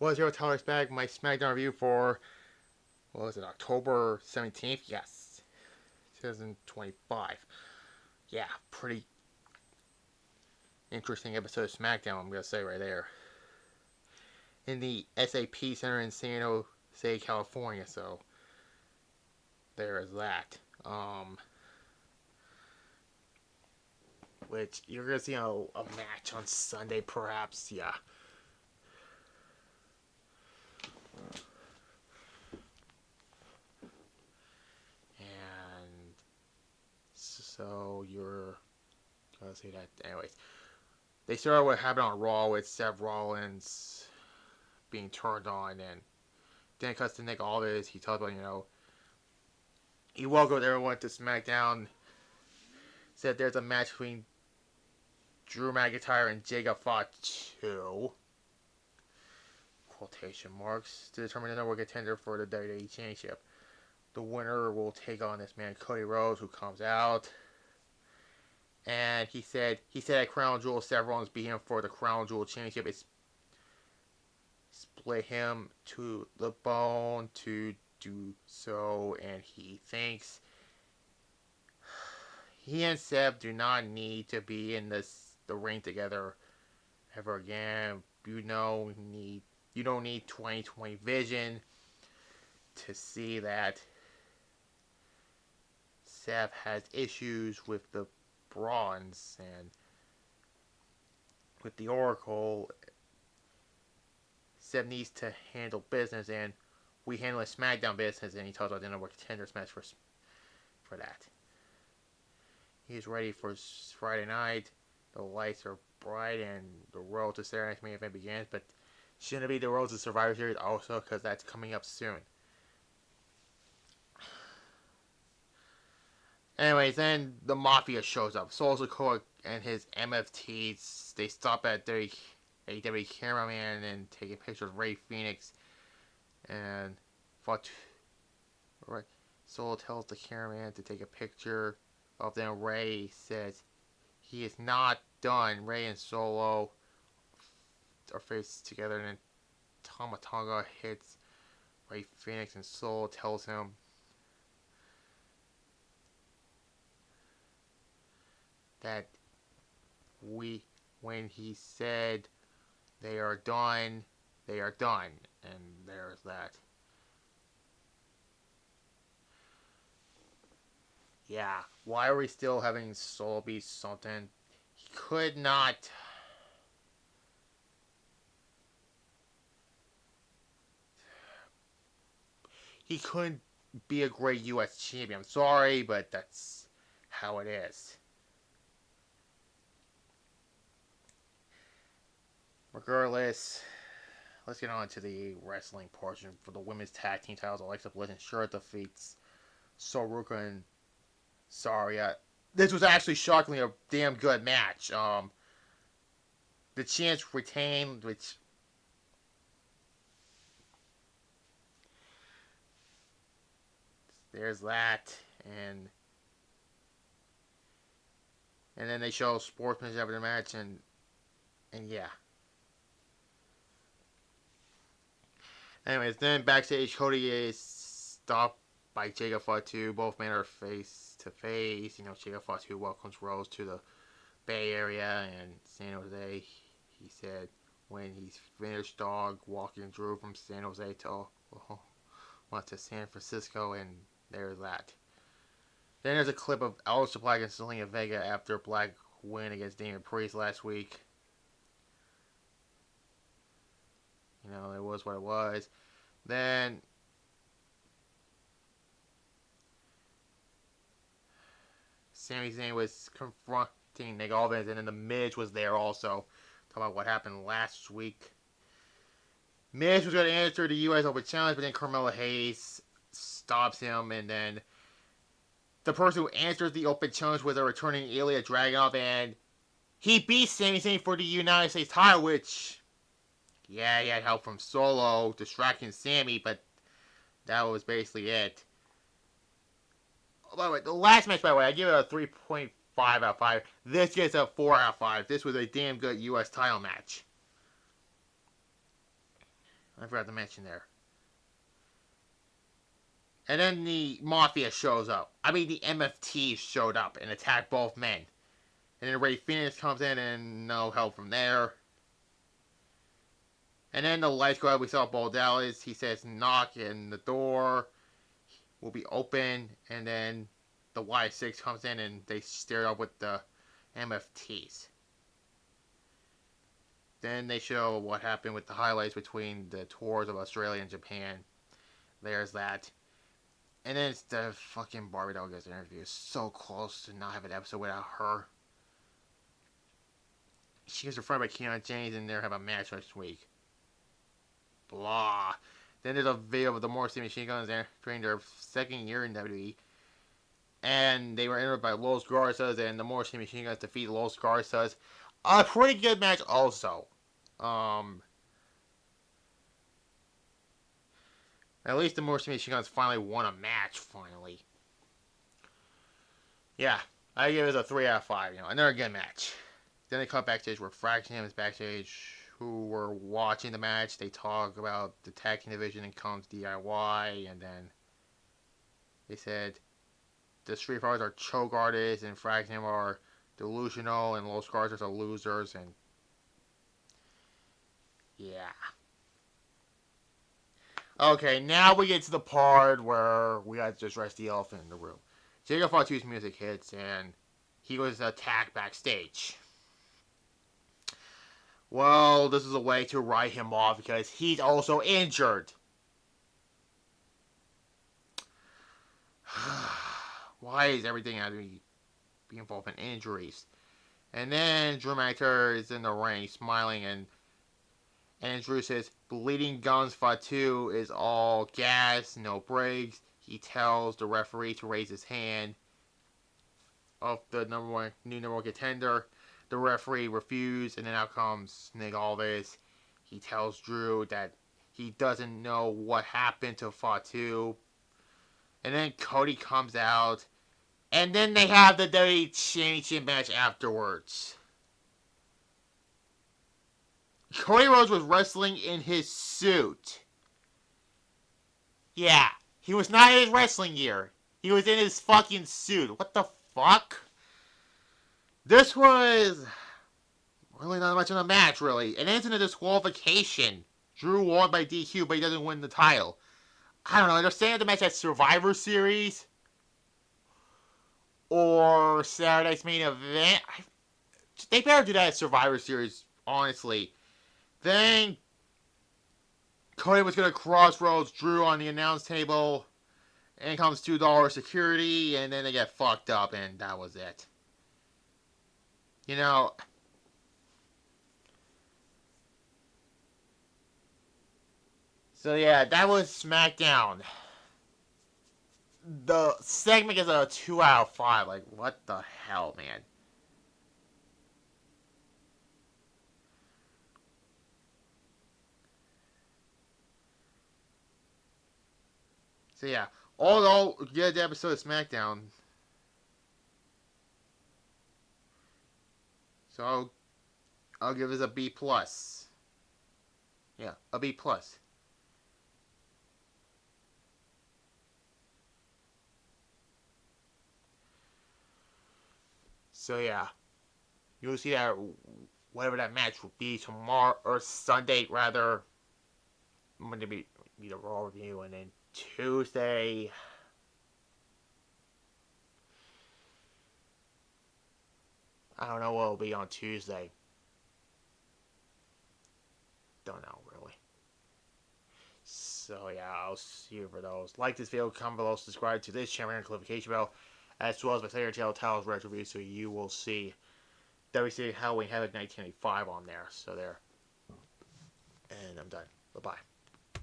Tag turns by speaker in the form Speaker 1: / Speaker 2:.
Speaker 1: Was your Tyler back? My SmackDown review for what was it, October 17th? Yes, 2025. Yeah, pretty interesting episode of SmackDown. I'm gonna say right there in the SAP Center in San Jose, California. So there is that. Which you're gonna see a match on Sunday, perhaps. Yeah. And so you're gonna see that. Anyways, they started what happened on Raw with Seth Rollins being turned on, and then cuts to Nick Aldis. He talked about, he welcomed everyone to SmackDown. Said there's a match between Drew McIntyre and Jay Fatu, quotation marks, to determine the number one contender for the WWE Championship. The winner will take on this man Cody Rhodes, who comes out. And he said at Crown Jewel, Seth Rollins beat him for the Crown Jewel Championship. It split him to the bone to do so, and he thinks he and Seth do not need to be in the ring together ever again. You don't need 20/20 vision to see that Seth has issues with the bronze and with the Oracle. Seth needs to handle business, and we handle a SmackDown business. And he talks about the number contenders match for that. He's ready for Friday night. The lights are bright, and the road to Saturday Night's main event begins. But shouldn't it be the road to Survivor Series also, because that's coming up soon. Anyways, then the Mafia shows up. Solo Sikoa and his MFTs, they stop at their AEW cameraman and take a picture of Ray Phoenix. And Solo tells the cameraman to take a picture of them. Ray says he is not done. Ray and Solo are faced together, and then Tama Tonga hits Ray Phoenix, and Solo tells him that when he said they are done, and there's that. Yeah, why are we still having Solo be something? He could not. He couldn't be a great U.S. champion. I'm sorry, but that's how it is. Regardless, let's get on to the wrestling portion. For the women's tag team titles, Alexa Bliss and Charlotte defeats Soruka and Saria. This was actually shockingly a damn good match. The champs retained, which there's that, and then they show sportsmanship after the match, and yeah. Anyways, then backstage, Cody is stopped by Jacob Fatu. Both men are face to face. Jacob Fatu welcomes Rose to the Bay Area and San Jose. He said when he's finished walking Drew from San Jose to San Francisco, and there's that. Then there's a clip of Aleister Black against Zelina Vega after Black win against Damian Priest last week. It was what it was. Then Sami Zayn was confronting Nick Aldis, and then the Miz was there also. Talking about what happened last week. Miz was going to answer the U.S. Open Challenge, but then Carmelo Hayes stops him, and then the person who answers the Open Challenge was a returning Ilya Dragunov, and he beat Sami Zayn for the United States title, which, yeah, he had help from Solo distracting Sammy, but that was basically it. Oh, by the way, the last match, by the way, I give it a 3.5 out of 5. This gets a 4 out of 5. This was a damn good U.S. title match. I forgot to mention there. And then the Mafia shows up. I mean, the MFT showed up and attacked both men. And then Ray Phoenix comes in and no help from there. And then the lights go out. We saw Bo Dallas. He says, knock, and the door will be open. And then the Y6 comes in and they stare up with the MFTs. Then they show what happened with the highlights between the tours of Australia and Japan. There's that. And then it's the fucking Barbie Doll Gets interview. So close to not have an episode without her. She gets referred by Keanu James and they'll have a match next week. Blah. Then there's a video of the Morrissey Machine Guns during their second year in WWE. And they were entered by Los Garças, and the Morrissey Machine Guns defeat Los Garças. A pretty good match also. At least the Morrissey Machine Guns finally won a match, finally. Yeah, I give it a 3 out of 5, another good match. Then they cut backstage where Fraction is backstage, who were watching the match. They talk about the tag team division and comes DIY, and then they said the Street Fighters are choke artists and Fraction are delusional and Los Garças are losers, and yeah. Okay, now we get to the part where we got to just rest the elephant in the room. Jacob Fatu's music hits and he was attacked backstage. Well, this is a way to write him off because he's also injured. Why is everything having to be involved in injuries? And then Drew McIntyre is in the ring smiling and Drew says, Bleeding Gums Fatu is all gas, no brakes. He tells the referee to raise his hand of the new number one contender. The referee refused, and then out comes Nick Aldis. He tells Drew that he doesn't know what happened to Fatu. And then Cody comes out, and then they have the WWE Championship match afterwards. Cody Rhodes was wrestling in his suit. Yeah, he was not in his wrestling gear. He was in his fucking suit. What the fuck? This was really not much of a match, really. It ends in a disqualification. Drew won by DQ, but he doesn't win the title. I don't know. Understand the match at Survivor Series or Saturday's main event. They better do that at Survivor Series, honestly. Then Cody was going to crossroads Drew on the announce table. And comes $2 security. And then they get fucked up. And that was it. So yeah, that was SmackDown. The segment is a 2 out of 5. Like, what the hell, man? So yeah, all in all, good episode of SmackDown. So I'll give this a B plus. Yeah, a B plus. So yeah, you'll see that whatever that match will be tomorrow or Sunday rather. I'm going to be the Raw review, and then Tuesday. I don't know what will be on Tuesday. Don't know really. So yeah, I'll see you for those. Like this video, comment below, subscribe to this channel, and notification bell, as well as my Slayer Channel Titles Retro Review, so you will see WCW Halloween Havoc 1985 on there. So there. And I'm done. Bye-bye.